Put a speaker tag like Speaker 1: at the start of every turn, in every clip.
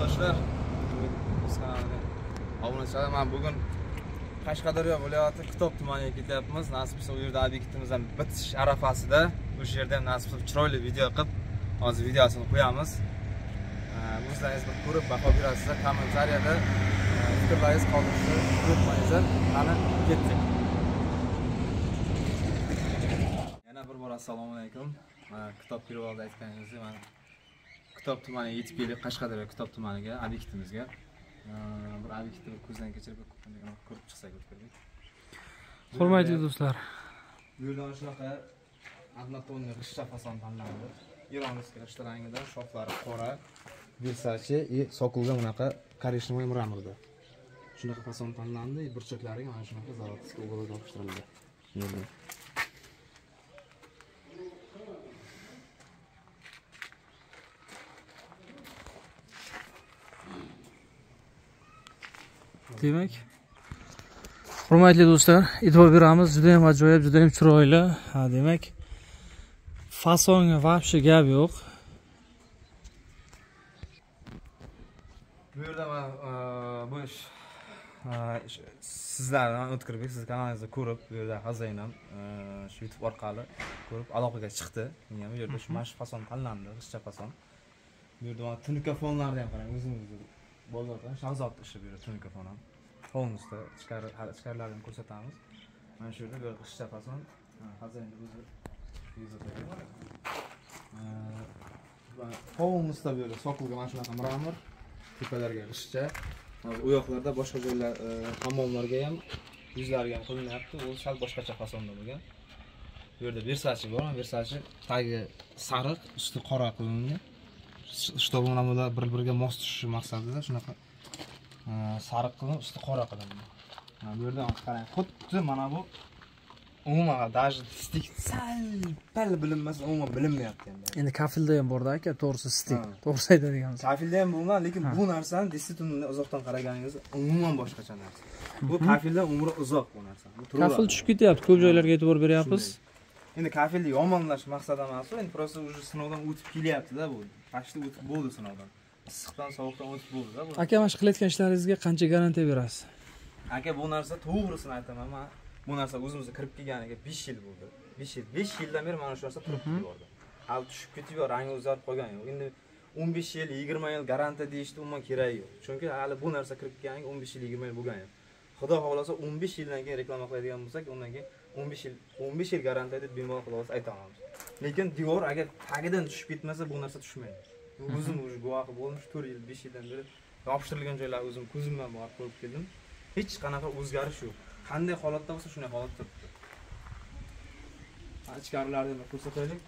Speaker 1: Arkadaşlar, obunachilar, men bugun Qashqadaryo viloyati Kitob tumaniga ketyapmiz. Nasib bo'lsa, u yerda obyektimizdan bitish arafasida, o'sha yerda ham nasib bo'lsa chiroyli video qilib, hozir videosini qo'yamiz. O'zlaringiz ko'rib baho berasizlar. Kommentariyada fikrlaringizni qoldirishni unutmanglar. Qani ketdik. Yana bir bor assalomu alaykum. Kitob Pirvolda aytganingizdek, men Kitob tumaniga yetib keldik, Qashqadaryo Kitob tumaniga, obyektimizga. Bir obyektni ko'zdan kechirib ko'rib chiqsak o'ttirdik.
Speaker 2: Hurmatli do'stlar,
Speaker 1: bu yerdan shunaqa однотонный g'ishcha fason tanlandi. Ironskiy g'ishcha rangida, shoxlari qora, Versace и sokulga bunaqa korishnoy mramorda. Shunaqa fason tanlandi, burchaklariga mana shunaqa zavodskiy uголок yopishtirildi.
Speaker 2: demak, hurmatli do'stlar, e'tibor beramiz. Juda ham ajoyib, juda ham chiroyli. Demak, fasonga vobshe gap yo'q.
Speaker 1: Bu yerda men bu sizlardan o'tkirib, siz kanalingizda ko'rib, bu yerda Hazayn ham shu YouTube orqali ko'rib aloqaga chiqdi. Menga bu yerda shu mashq fason tanlandi, g'ishcha fason. Bu yerda tunikafonlarni ham qarang, o'zingizga bozordan Shahzod ishi bu yerda tunikafon ham. Hovuzda ichkarilarni ko'rsatamiz. Mana shu yerda bir g'ishcha fason Hazaynni o'zi yozadi. Hovuzda bu yerda sokulga mana shunaqa mramor, tepalarga g'ishcha. U yoqlarda boshqa joylar hammomlarga ham, yuzlarga ham qilinyapti. U sal boshqacha fasonda bo'lgan. Bu yerda Versace bor, Versace tagi sariq, usti qora qilingan. Чтобы ular bir-biriga mos tushishi maqsadida shunaqa sariq qilib, usti qora qilindi. Bu yerda qarang, xuddi mana bu umuman даже stik sal bilinmas, umuman bilinmayapti endi.
Speaker 2: Endi kafilda ham bor-da aka, to'g'risi stik. To'g'ri aytadigansiz.
Speaker 1: Kafilda ham bo'lgan, lekin bu narsani действительно uzoqdan qaraganingizda umuman boshqacha narsa. Bu kafildan umri uzoq bu narsa.
Speaker 2: Kafil tushib ketyapti, ko'p joylarga e'tibor beryapmiz.
Speaker 1: Endi kafilni yomonlash maqsad emas, endi просто уже sinovdan o'tib kelyapti-da bu. Qashda o'tib bo'ldi sinovdan. Issiqdan, sovuqdan o'tib bo'ldi-da bu.
Speaker 2: Aka, mana shu qilayotgan ishlaringizga qancha garantiya berasiz?
Speaker 1: Aka, bu narsa to'g'risini aytaman, men bu narsa o'zimizga kirib kelganiga 5 yil bo'ldi. 5 yildan beri mana shu narsa turib keldi. Hali tushib ketib, rangi o'zgarib qolgan yo'q. Endi 15 yil, 20 yil garantiya deyishdi umuman keragi yo'q. Chunki hali bu narsa kirib kelganiga 15 yil, 20 yil bo'lgan yo'q. Xudo xohlasa 15 yildan keyin reklama qiladigan bo'lsak, undan keyin 15 yil garantiya deb bemalol xulosa ayta olamiz. Lekin devor agar tagidan tushib ketmasa, bu narsa tushmaydi. O'zim o'sha guvohi bo'lmish 4 yil, 5 yildan beri yopishtirilgan joylar o'zim ko'zim bilan borib ko'rib keldim. Hech qanaqa o'zgarish yo'q. Qanday holatda bo'lsa, shunday holatda turibdi. Ichkarilarni ham ko'rsataylik.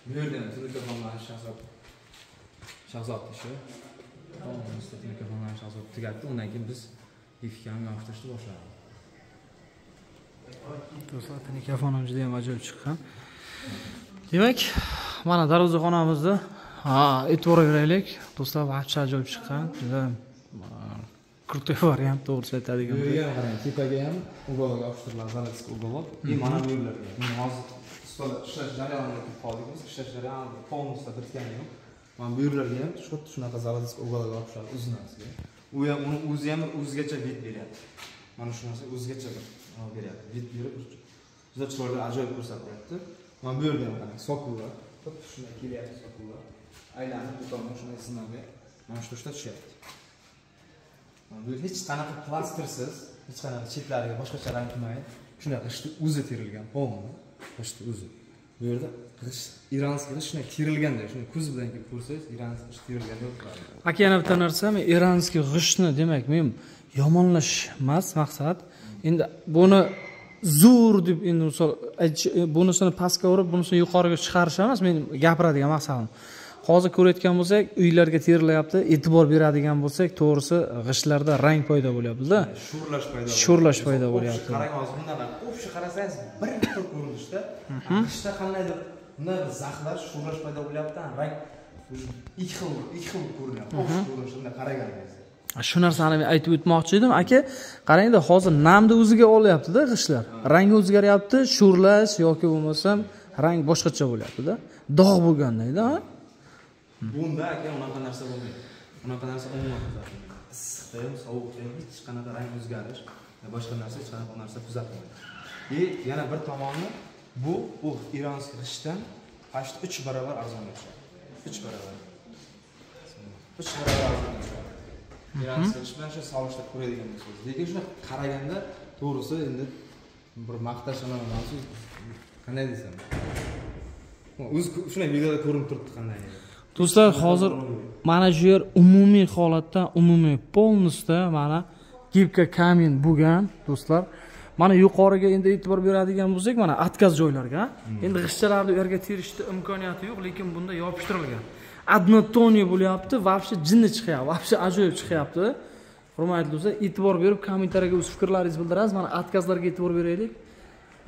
Speaker 1: Bu yerda ham telefonlar Shahzod ishi. Hovuzda telefonlar Shahzod tugatdi. Undan keyin biz efkani yopishtirishni boshladik.
Speaker 2: Do'stlar, telefon ham juda ham ajoyib chiqqan. Demak, mana darvozaxonamizda e'tibor beraylik. Do'stlar, vaqti ajoyib chiqqan. Juda krutoy variant, to'g'risi aytadigan bo'lsak.
Speaker 1: Bu yerga qarang, tepaga ham uголок yopishtirilgan, zavodskiy uголок. Mana bu yerlarga. Men hozir stol ishlash jarayonida qoldik. Ishlash jarayonida polnosda bitgani yo'q. Mana bu yerlarga ham xuddi shunaqa zavodskiy uголок yopishtirilgan uznasiga. U ham uni o'zi ham o'zgacha vid beryapti. Mana shu narsa o'zgacha beryapti. Vid berib, juda chiroyli, ajoyib ko'rsatyapti. Mana bu yerda ham qarang, sokullar, xuddi shunday kelyapti sokullar. Aylanib, butondan shunday sinabga mana shu tushda tushyapti. Mana bu hech qanaqa plastrsiz, hech qanaqa chetlariga boshqacha rang qilmaydi. Shunday g'ishni o'zi terilgan, polni, g'ishni o'zi. Bu yerda g'isht, iranskiy g'isht shunday terilganda, shuni ko'z bilan kelib ko'rsangiz, iranskiy g'isht terilganda turadi.
Speaker 2: Aka, yana bitta narsa, men iranskiy g'ishtni, demak, men yomonlash emas maqsad. Endi buni zo'r deb, endi misol bunisini pastga urib, bunisini yuqoriga chiqarish emas men gapiradigan maqsadim. Hozir ko'rayotgan bo'lsak, uylarga terilyapti, e'tibor beradigan bo'lsak, to'g'risi g'ishtlarda rang paydo bo'lyapti-da. Sho'rlash paydo bo'lyapti.
Speaker 1: Qarang, hozir bundan o'sha qarasangiz bir xil ko'rinishda, g'ishtda qandaydir bunday zaxlash, sho'rlash paydo bo'lyapti, rang ikki xil ko'rinyapti. O'sha ko'rinishda qaraganingizda.
Speaker 2: Shu narsani men aytib o'tmoqchi edim. Aka, qarangda, hozir namni o'ziga olyapti-da g'ishtlar. Rangi o'zgaryapti, sho'rlash yoki bo'lmasam rang boshqacha bo'lyapti-da. Dog' bo'lgandayda, ha?
Speaker 1: Bunda aka unaqa narsa bo'lmaydi. Unaqa narsa bo'lmaydi. Issiqda ham, sovuqda ham hech qanaqa rang o'zgarish, boshqa narsa hech qanaqa narsa kuzatilmaydi. Yana bir tomoni bu iranskiy g'ishtdan почти 3 barobar arzonga tushadi. 3 barobar. 3 barobar arzonga tushadi. Iranskiy g'isht bilan shu solishtirib ko'radigan bo'lsangiz. Lekin shuni qaraganda to'g'risi endi bir maqtash emas, qanday desam. O'zi shunday videoda ko'rinib turibdi qanday.
Speaker 2: Do'stlar, hozir mana shu yer umumiy holatda, umumiy polnusda mana gibka kamin bo'lgan, do'stlar. Mana yuqoriga endi e'tibor beradigan bo'lsak, mana atkaz joylarga, endi g'ishtchalarni u yerga terishni imkoniyati yo'q, lekin bunda yopishtirilgan. Однотонный bo'lyapti, вообще jinni chiqyapti, вообще ajoyib chiqyapti. Hurmatli do'stlar, e'tibor berib kommentariyaga o'z fikrlaringizni bildirasiz. Mana atkazlarga e'tibor beraylik.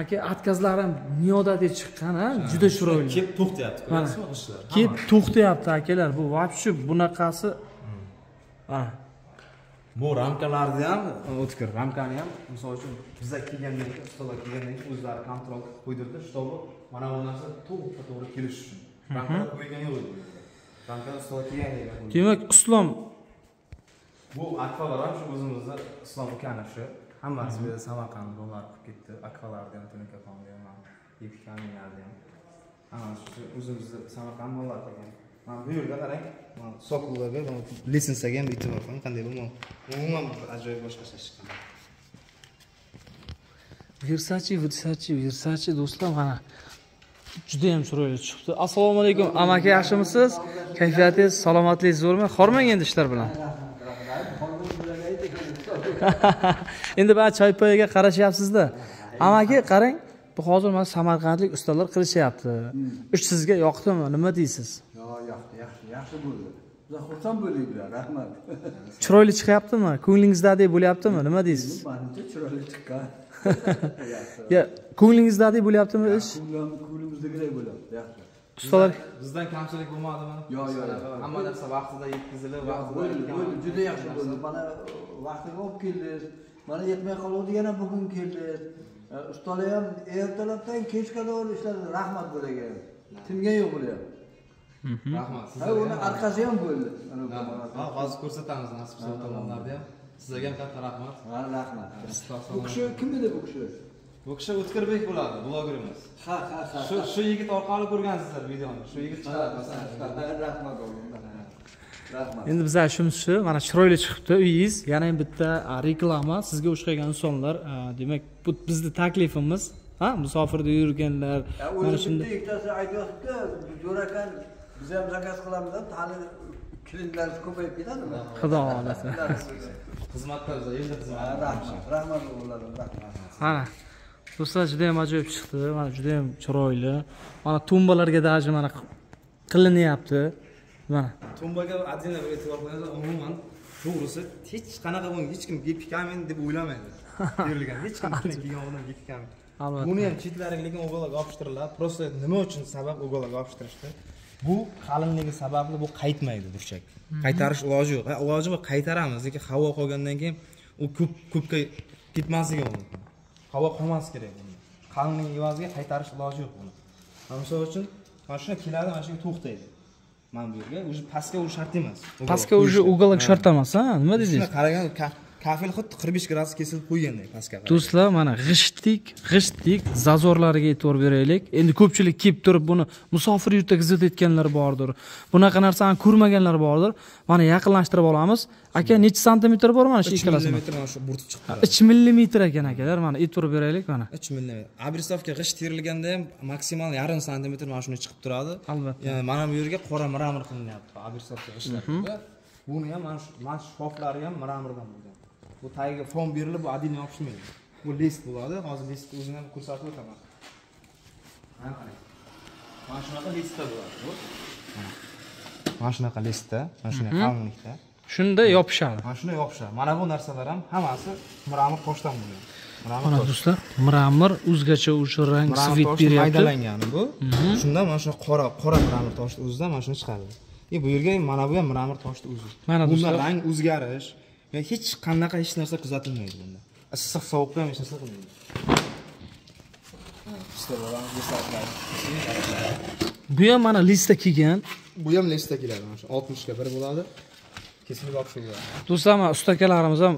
Speaker 2: Aka, atkazlar ham niyodatga chiqqan, ha, juda chiroyli.
Speaker 1: Kelib to'xtayapti, ko'rasizmi g'ishtlar?
Speaker 2: Kelib to'xtayapti akalar. Bu вообще bunaqasi. Ha.
Speaker 1: Bu ramkalarni ham o'tkir, ramkani ham misol uchun bizga kelgandan keyin, ustalar kelgandan keyin o'zlari kontrol qilib qo'ydirdi, shtobi mana bu narsa to'g'ri kelish uchun. Ramkalar qo'ygan yo'q edi. Ramkalar ustalar kelgan ekan.
Speaker 2: Demak, Islom
Speaker 1: bu akvalar ham shu o'zimizda Islom ukani shu. Hammasi bu yerda Samarqand dolar qilib ketdi. Akvalarni ham Tunukafonga ham, Yevkaminlarni ham. Hammasi shu o'zimizda Samarqand dolar qilgan. Mana bu yerda qarang, mana sokullarga, mana lisensiyaga ham e'tibor qiling, qanday bo'lmoq. Umuman ajoyib boshqacha chiqqan.
Speaker 2: Versace do'stlar, mana juda ham chiroyli chiqdi. Assalomu alaykum, amaki, yaxshimisiz? Kayfiyatingiz, salomatligingiz zo'rmi? Xormang endi ishlar bilan. Endi ba'zi choypoyaga qarashyapsiz-da. Amaki, qarang, bu hozir mana samarqandlik ustalar qilishyapti. Ish sizga yoqdimi? Nima deysiz?
Speaker 3: Yaxshi bo'ldi. Juda xursand bo'layapman, rahmat.
Speaker 2: Chiroyli chiqyaptimi? Ko'nglingizdadek bo'lyaptimi? Nima deysiz?
Speaker 3: Menimcha chiroyli chiqqan.
Speaker 2: Ya, ko'nglingizdadek bo'lyaptimi ish?
Speaker 3: Ko'nglimizdagiday bo'lyapti, yaxshi.
Speaker 2: Ustalar
Speaker 1: Bizdan kamchilik bo'lmadimi?
Speaker 3: Yo'q.
Speaker 1: Hamma narsa vaqtida yetkazilib, vaqtida
Speaker 3: bo'ldi, juda yaxshi bo'ldi. Mana vaqtiga olib keldingiz. Mana yetmay qoluvdi, yana bugun keldingiz. Ustalar ham ertalabdan kechga qadar ishladi. Rahmat bo'lagan. Timga yo'q bo'lyapti.
Speaker 1: Rahmat.
Speaker 3: Ha, uni arkasi ham bo'ldi.
Speaker 1: Ha, hozir ko'rsatamiz nasib bo'lsa tomonlarda ham. Sizlarga ham katta rahmat.
Speaker 3: Ha, rahmat. Bu kishi kim edi bu kishi?
Speaker 1: Bu kishi O'tkirbek bo'ladi, blogerimiz.
Speaker 3: Ha.
Speaker 1: Shu yigit orqali ko'rgansizlar videoni. Shu yigit chiqadi.
Speaker 3: Rahmat o'g'lim. Rahmat.
Speaker 2: endi bizlar ishimiz shu, mana chiroyli chiqibdi uyingiz. Yana ham bitta reklama sizga o'xshagan insonlar, demak, bu bizning taklifimiz, ha, musofirda yurganlar,
Speaker 3: mana shunday ikkitasi aytayotibdi, jo'rakan biz ham zakaz qilamiz deb, hali klientlarimiz ko'payib ketadimi?
Speaker 2: Xudo xolasa.
Speaker 1: Xizmatda biz endi xizmat.
Speaker 3: Rahmat o'g'llarim, rahmat.
Speaker 2: Mana do'stlar, juda ham ajoyib chiqdi. Mana juda ham chiroyli. Mana tumbalarga даже mana qilinyapti. Mana
Speaker 1: Tumbaga adina e'tibor qo'ysangiz, umuman to'g'risi hech qanaqa bo'lmaydi, hech kim gepkamin deb o'ylamaydi. Berilgan hech kim kelgan odam gepkamin.
Speaker 2: albatta.
Speaker 1: Buni ham chetlariga lekin o'g'illarga yopishtiriladi. Просто nima uchun sabab o'g'illarga yopishtirishdi? Bu qalinligi sababli bu qaytmaydi burchak. Qaytarish iloji yo'q. Iloji bor, qaytaramiz, lekin havo qolgandan keyin u ko'pga ketmasligi mumkin. Havo qolmasi kerak buni. Qalinlik evaziga qaytarish iloji yo'q buni. Misol uchun, mana shuna keladi, mana shunga to'xtaydi. Mana bu yerga уже pastga urish shart emas.
Speaker 2: Pastga уже уголок shart emas, ha? Nima dedingiz?
Speaker 1: Shuna qaragan kafel xuddi 45 gradus kesilib qo'yganday pastga.
Speaker 2: Do'stlar, mana g'ishtlik zazorlariga e'tibor beraylik. Endi ko'pchilik kelib turib buni musofir yurtda kuzatayotganlar bordir. Bunaqa narsani ko'rmaganlar bordir. Mana yaqinlashtirib olamiz. Aka, necha santimetr bor mana shu ikkalasi?
Speaker 1: 3 mm mana shu burtib chiqdi.
Speaker 2: 3 millimetr ekan akalar, mana e'tibor beraylik mana.
Speaker 1: 3 mm. Abrisovka g'isht terilganda ham maksimal 0,5 santimetr mana shuni chiqib turadi.
Speaker 2: Albatta.
Speaker 1: Ya'ni mana bu yerga qora mramor qilinyapti. Abrisovka g'ishtlarga. Buni ham mana shu shoflari ham mramordan bo'lgan. Bu tagiga fon berilib, bu adin yopishmaydi. Bu list bo'ladi. Hozir listni o'zini ham ko'rsatib o'taman. Mana qarang. Mana shunaqa listda bo'ladi bu. Mana shunaqa listda, mana shunday qalinlikda.
Speaker 2: Shunda yopishadi.
Speaker 1: Mana shunday yopishadi. Mana bu narsalar ham hammasi mramor toshdan bo'lgan.
Speaker 2: Mana do'stlar, mramor o'zgacha o'sha rang svet beryapti.
Speaker 1: Maydalangani bu. Shundan mana shu qora mramor toshni o'zidan mana shuni chiqardi. Bu yerga mana bu ham mramor toshni o'zi.
Speaker 2: Mana
Speaker 1: bunda rang o'zgarish Yani hech qanaqa hech narsa kuzatilmaydi bunda. Issiq sovuqda ham hech narsa qilmaydi.
Speaker 2: Bu ham mana listda kelgan.
Speaker 1: Bu ham listda keladi. Mana shu 60 ga 1 bo'ladi. Kesilib olib shu bo'ladi.
Speaker 2: Do'stlar, mana ustakalarimiz ham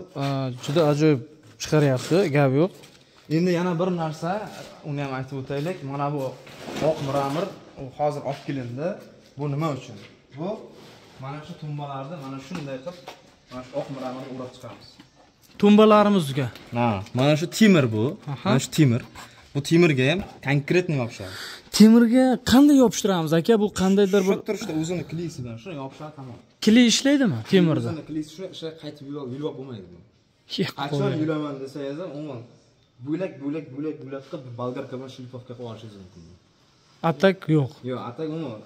Speaker 2: juda ajoyib chiqaryapti, gap yo'q.
Speaker 1: Endi yana bir narsa, uni ham aytib o'taylik. Mana bu oq mramor, u hozir olib kelindi. Bu nima uchun? Bu mana shu tumbalarni mana shunday qilib, mana shu oq mramorni o'rab chiqamiz.
Speaker 2: Tumbalarimizga.
Speaker 1: Mana shu temir bu. Mana shu temir. Bu temirga ham konkretni yopishadi.
Speaker 2: Temirga qanday yopishtiramiz aka? Bu qandaydir bir
Speaker 1: turishda o'zini klisi bilan shuni yopishadi tamom.
Speaker 2: kli ishlaydimi temirda?
Speaker 1: O'zini klisi shu qaytib yulib bo'lmaydi bu.
Speaker 2: Qachon
Speaker 1: yulaman desangiz ham umuman bo'lak qilib bolgarka bilan shlipovka qilib olishingiz mumkin.
Speaker 2: Atak yo'q.
Speaker 1: Yo'q, atak umuman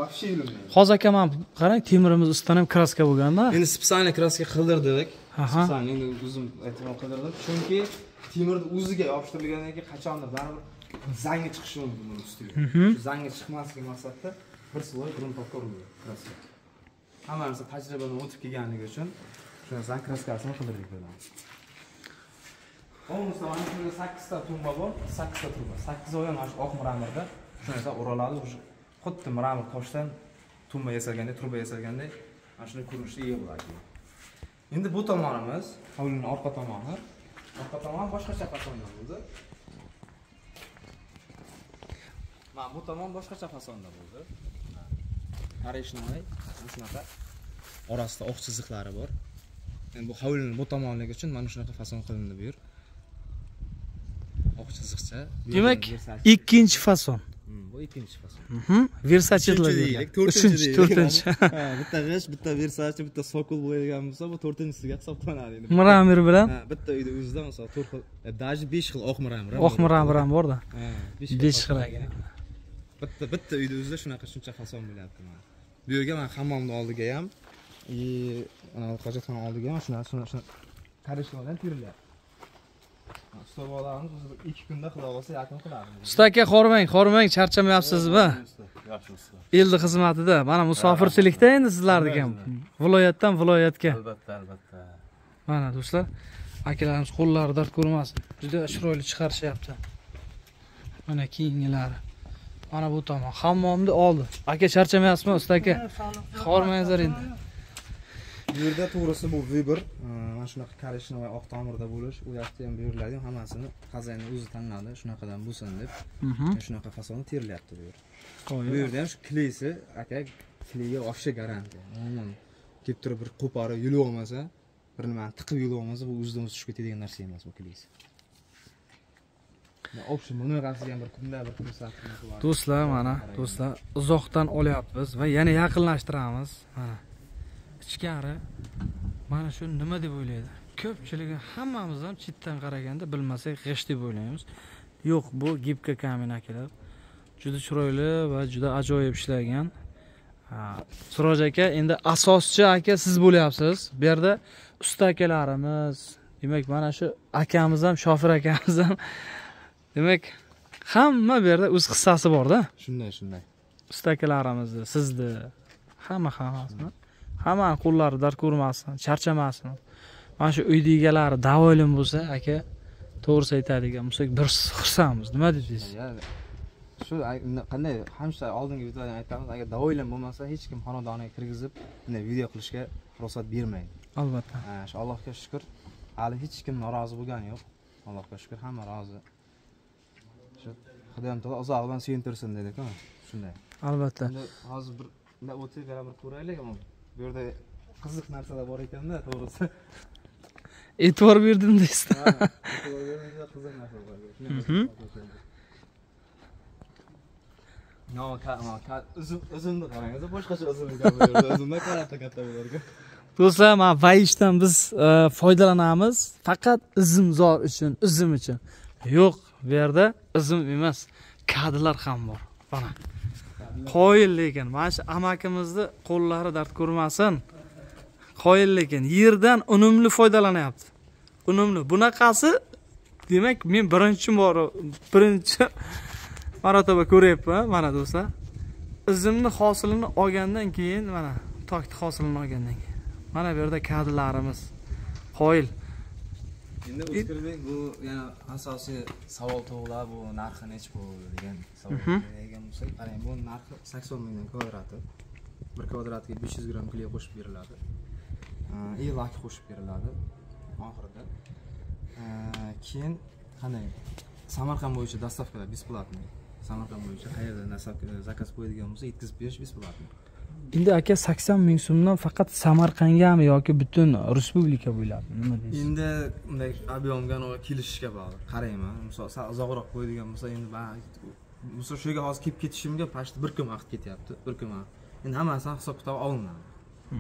Speaker 1: вообще yulmaydi.
Speaker 2: Hozir aka, men qarang, temirimiz ustidan ham kraska bo'lganda.
Speaker 1: Endi spesialniy kraska qildirdik.
Speaker 2: Aha.
Speaker 1: Spesialniy endi o'zim aytmoq qildirdim. Chunki temirni o'ziga yopishtirilgandan keyin qachondir baribir zangi chiqishi mumkin buning ustiga. Shu zangi chiqmasligi maqsadida bir sloy gruntovka urilgan kraska. Hamma narsa tajribadan o'tib kelganligi uchun shuna zang kraskasini qildirdik bilan. O'ngizda mana shunda 8 ta tumba bor, 8 ta truba. 8 oy mana shu oq mramorda shunday o'raladi, o'sha xuddi mramor toshdan tumba yasalgandek, truba yasalgandek mana shunday ko'rinishga ega bo'ladi. Endi bu tomonimiz, hovlining orqa tomoni. Orqa tomon boshqacha fasonda bo'ldi. Mana bu tomon boshqacha fasonda bo'ldi. Qarashnoy, shunaqa orasida oq chiziqlari bor. Endi bu hovlining bu tomonligi uchun mana shunaqa fason qilindi bu yer. Oq chiziqcha.
Speaker 2: Demak, ikkinchi fason.
Speaker 1: Bu ikkinchi fason.
Speaker 2: Versace'lar. 4-chi.
Speaker 1: Ha, bitta g'ish, bitta Versace, bitta Sokol bo'ladigan bo'lsa, bu 4-chisiga hisoblanadi endi.
Speaker 2: Mramor bilan.
Speaker 1: Ha, bitta uyda o'zida masalan 4 xil, даже 5 xil oq mramor.
Speaker 2: Oq mramor ham bor-da.
Speaker 1: Ha,
Speaker 2: 5 xil ekan.
Speaker 1: Bitta uyda o'zida shuncha fason bo'lyapti mana. Bu yerga men hammomning oldiga ham, ana hojatxona oldiga ham shuna qarishlardan tirilyapti. Ustovalarimiz o'zi 2 kunda qila olsa yaqin qiladi.
Speaker 2: Usta aka, xormang, charchamayapsizmi?
Speaker 3: Yaxshi usta.
Speaker 2: Eldi xizmatida, mana musofirchilikda endi sizlarniki ham. Viloyatdan viloyatga.
Speaker 3: Albatta.
Speaker 2: Mana do'stlar, akalarimiz qo'llari dard ko'rmasin. Juda chiroyli chiqarishyapti. Mana keyingilari. Mana bu tomon hammomni oldi. Aka, charchamayapsizmi usta aka? Xormangizlar endi.
Speaker 1: Bu yerda to'g'risi bu Weber, mana shunaqa karishni va oq tomirda bo'lish, u yoqda ham buyuriladi, hammasini xazayni o'zi tanladi, shunaqadan bo'lsin deb. Shunaqa fasonni terilyapti bu yer. Bu yerda ham shu klisi, aka, kliga вообще garantiya. Umuman kelib turib bir qo'parib yulib olmasa, bir nimani tiqib yulib olmasa, bu o'zidan o'zi tushib ketadigan narsa emas bu klisi. Option bunaqasiga ham bir kunda bir ko'rsatib qo'yadi.
Speaker 2: Do'stlar, mana do'stlar, uzoqdan olyapmiz va yana yaqinlashtiramiz. Mana ichkari mana shu nima deb o'ylaydi? Ko'pchiligi hammamiz ham chetdan qaraganda bilmasak g'ish deb o'ylaymiz. Yo'q, bu gibka kamin akalar. Juda chiroyli va juda ajoyib ishlagan. Siroj aka, endi asoschi aka siz bo'lyapsiz. Bu yerda usta akalarimiz, demak mana shu akamiz ham, Shofir akamiz ham, demak hamma bu yerda o'z hissasi bor-da.
Speaker 1: Shunday.
Speaker 2: Usta akalarimizni, sizni, hammasini. Hamma qo'llari dard ko'rmasin, charchamasin. Mana shu uyda egalari davolim bo'lsa, aka, to'g'risi aytadigan bo'lsak, bir xursandmiz. Nima deysiz?
Speaker 1: Shu qanday hamma oldingi videoda aytamiz, agar davoilam bo'lmasa, hech kim xonadoniga kirgizib, bunday video qilishga ruxsat bermaydi.
Speaker 2: Albatta.
Speaker 1: Shu Allohga shukr, hali hech kim norozi bo'lgani yo'q. Allohga shukr, hamma rozi. Shu Xudoyim taolo uzoq bilan suyuntirsin dedik-ku. Shunday.
Speaker 2: Albatta.
Speaker 1: Endi hozir bir o'tib beraber ko'raylik, ammo bu yerda qiziq narsalar bor ekanda, to'g'risi.
Speaker 2: E'tibor berdim deysiz.
Speaker 1: E'tibor bermasa qiziq narsalar bor. Uzunni qarangiz, boshqacha uzunlik bo'ladi. Uzunlar katta bo'larku.
Speaker 2: Do'stlar, men vayishdan biz foydalanamiz, faqat izimzor uchun, izim uchun. Yo'q, bu yerda izim emas, kadrlar ham bor. Mana. Qo'yil lekin, mana shu amakimizni qo'llari dard ko'rmasin. Qo'yil lekin, yerdan unumli foydalanyapti. Unumli. Bunaqasi, demak, men birinchi marotaba ko'ryapman, mana do'stlar. Izimni hosilini olgandan keyin, mana tokni hosilini olgandan keyin. Mana bu yerda kadrlarimiz. qoyil.
Speaker 1: Endi O'zkirbek bu yana asosiy savol tug'iladi, bu narxi nech bu degan savol bergan bo'lsak, qarang, bu narxi 80 mingdan kvadrati. 1 kvadratiga 500 gram kley qo'shib beriladi. И lak qo'shib beriladi oxirida. Keyin qanday? Samarqand bo'yicha dostavkalar бесплатный. Samarqand bo'yicha qayerda zakaz qo'yadigan bo'lsa, yetkazib berish бесплатный.
Speaker 2: Endi aka 80 ming so'mdan faqat Samarqandgami yoki butun respublika bo'ylabmi? Nima deysiz?
Speaker 1: Endi unday объемga kelishishga bog'liq. Qarayman, misol uzoqroq qo'yadigan bo'lsa, endi misol shu yerga hozir kelib ketishimga почти 1 kun vaqt ketyapti, 1 kun vaqt. Endi hammasidan hisob-kitob olinadi.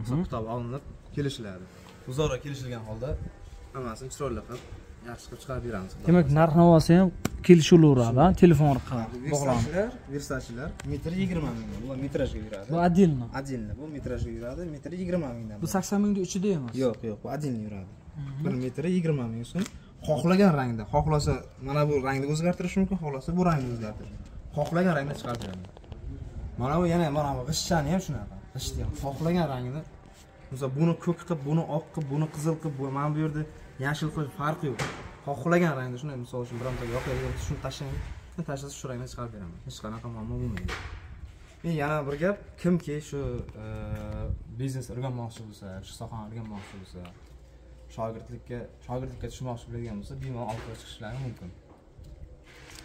Speaker 1: Hisob-kitob olinib kelishiladi. Uzoqroq kelishilgan holda hammasini chiroyli qilib yaxshi qilib chiqarib beramiz.
Speaker 2: Demak, narx-navosi ham kelishilaveradi, telefon orqali bog'lanib.
Speaker 1: Versachilar metr 20 ming. Bu metrajga yuradi.
Speaker 2: Bu отдельно.
Speaker 1: Отдельно. Bu metrajga yuradi, metr 20 mingdan.
Speaker 2: Bu 80 mingning ichida emas.
Speaker 1: Yo'q, bu отдельно yuradi. 1 metr 20 ming so'm. Xohlagan rangda, xohlasa mana bu rangni o'zgartirish mumkin, xohlasa bu rangni o'zgartirish. Xohlagan rangda chiqarib beradi. Mana bu yana mana bu g'ishchani ham shunaqa. G'ishti ham xohlagan rangini, misol buni ko'k qilib, buni oq qilib, buni qizil qilib, mana bu yerda yashil qilib farqi yo'q. Xohlagan rangda shunday, misol uchun birontaga yoqayotgan shuni tashlang, men tashlasa shu rangni chiqarib beraman. Hech qanaqa muammo bo'lmaydi. Men yana bir gap, kimki shu biznes o'rganmoqchi bo'lsa, shu sohani o'rganmoqchi bo'lsa, shogirdlikka tushmoqchi bo'lgan bo'lsa, bemalol orqaga chiqishlari mumkin.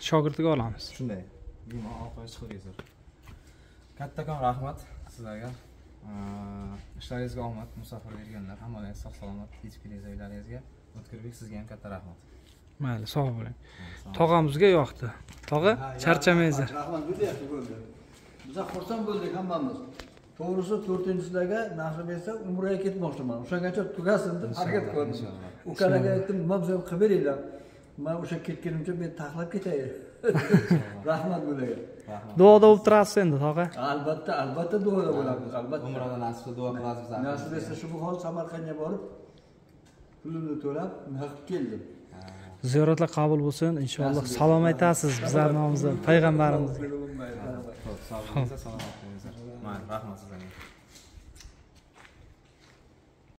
Speaker 2: Shogirdga olamiz.
Speaker 1: Shunday. Bemalol orqaga chiqaverasizlar. Kattakon rahmat sizlarga. Ishlaringizga omad, musofir berganlar, hammangiz sog' salomat yetib kelinglar uylaringizga. O'tkirbek, sizga ham katta rahmat.
Speaker 2: Mayli, sog' bo'ling. Tog'amizga yoqdi. Tog'a, charchamangizlar.
Speaker 3: Rahmat, juda yaxshi bo'ldi. Biz xursand bo'ldik hammamiz. To'g'risi 4-silarga nasib etsa umraga ketmoqchiman. O'shagacha tugasin deb harakat qildim. Ukalarga aytdim, nima bizni qilib beringlar. Men o'sha ketganimcha men taxlab ketay. Rahmat bo'laga.
Speaker 2: Duoda bo'lib turasiz endi, tog'a.
Speaker 3: Albatta duoda bo'lamiz, albatta.
Speaker 1: Umrada nasib duo qilasiz.
Speaker 3: Nasib etsa shu hol Samarqandga borib, pulimni to'lab, naqd keldim.
Speaker 2: Ziyoratlar qabul bo'lsin, inshaalloh. Salom aytasiz bizlar nomimizdan payg'ambarimiz.
Speaker 1: Sog' bo'linglar, salomat bo'linglar. Rahmat sizlarga.